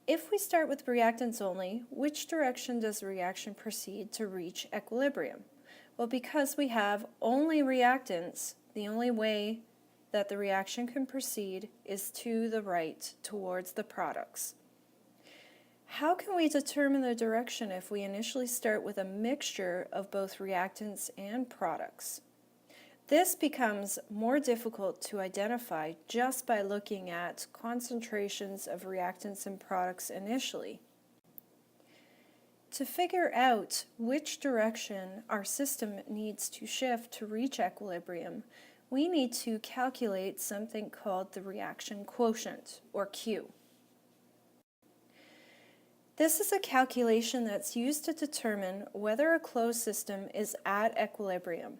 If we start with reactants only, which direction does the reaction proceed to reach equilibrium? Well, because we have only reactants, the only way that the reaction can proceed is to the right, towards the products. How can we determine the direction if we initially start with a mixture of both reactants and products? This becomes more difficult to identify just by looking at concentrations of reactants and products initially. To figure out which direction our system needs to shift to reach equilibrium, we need to calculate something called the reaction quotient, or Q. This is a calculation that's used to determine whether a closed system is at equilibrium.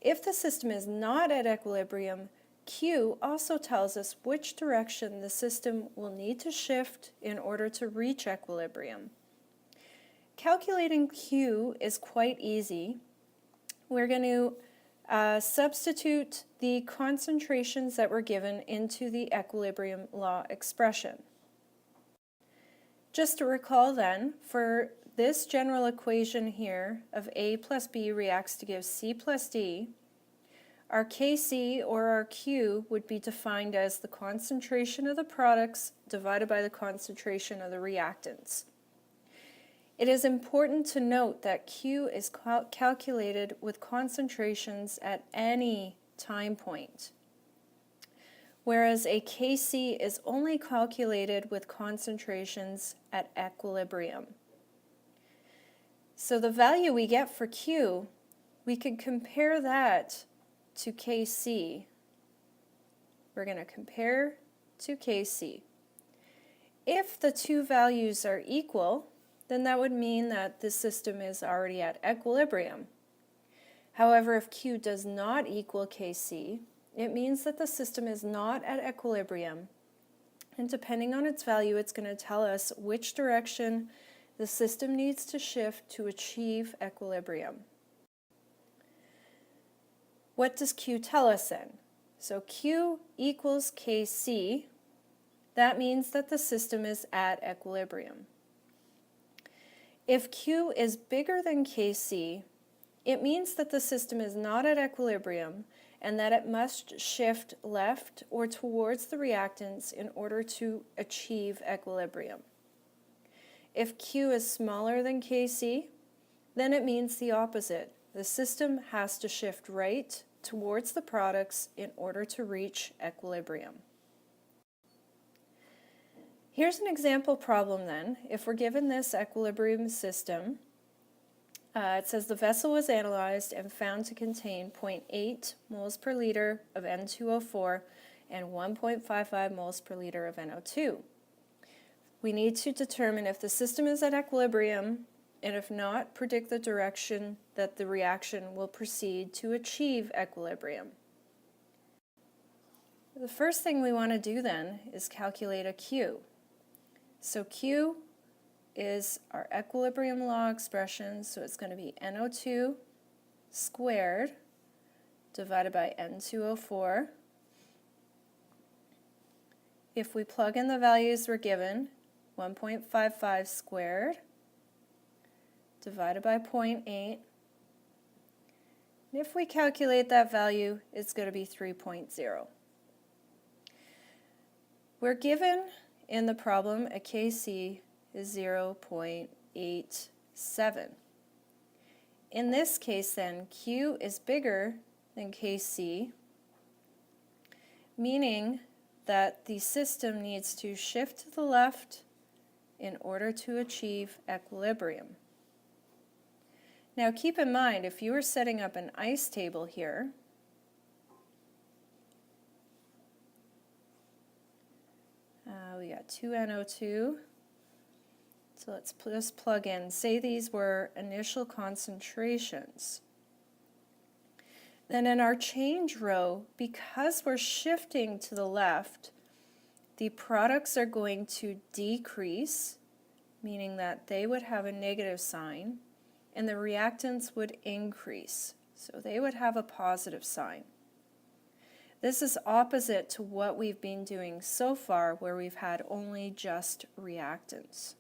If the system is not at equilibrium, Q also tells us which direction the system will need to shift in order to reach equilibrium. Calculating Q is quite easy. We're going to substitute the concentrations that were given into the equilibrium law expression. Just to recall then, for this general equation here of A plus B reacts to give C plus D, our Kc or our Q would be defined as the concentration of the products divided by the concentration of the reactants. It is important to note that Q is calculated with concentrations at any time point, whereas a Kc is only calculated with concentrations at equilibrium. So the value we get for Q, we could compare that to Kc. We're going to compare to Kc. If the two values are equal, then that would mean that the system is already at equilibrium. However, if Q does not equal Kc, it means that the system is not at equilibrium, and depending on its value, it's going to tell us which direction the system needs to shift to achieve equilibrium. What does Q tell us then? So Q equals Kc. That means that the system is at equilibrium. If Q is bigger than Kc, it means that the system is not at equilibrium and that it must shift left or towards the reactants in order to achieve equilibrium. If Q is smaller than Kc, then it means the opposite. The system has to shift right towards the products in order to reach equilibrium. Here's an example problem then. If we're given this equilibrium system, it says the vessel was analyzed and found to contain 0.8 moles per liter of N2O4 and 1.55 moles per liter of NO2. We need to determine if the system is at equilibrium, and if not, predict the direction that the reaction will proceed to achieve equilibrium. The first thing we want to do then is calculate a Q. So Q is our equilibrium law expression, so it's going to be NO2 squared divided by N2O4. If we plug in the values we're given, 1.55 squared divided by 0.8, and if we calculate that value, it's going to be 3.0. We're given in the problem a Kc is 0.87. In this case then, Q is bigger than Kc, meaning that the system needs to shift to the left in order to achieve equilibrium. Now keep in mind, if you were setting up an ice table here, we got 2 NO2, so let's just plug in, say these were initial concentrations. Then in our change row, because we're shifting to the left, the products are going to decrease, meaning that they would have a negative sign, and the reactants would increase, so they would have a positive sign. This is opposite to what we've been doing so far, where we've had only just reactants.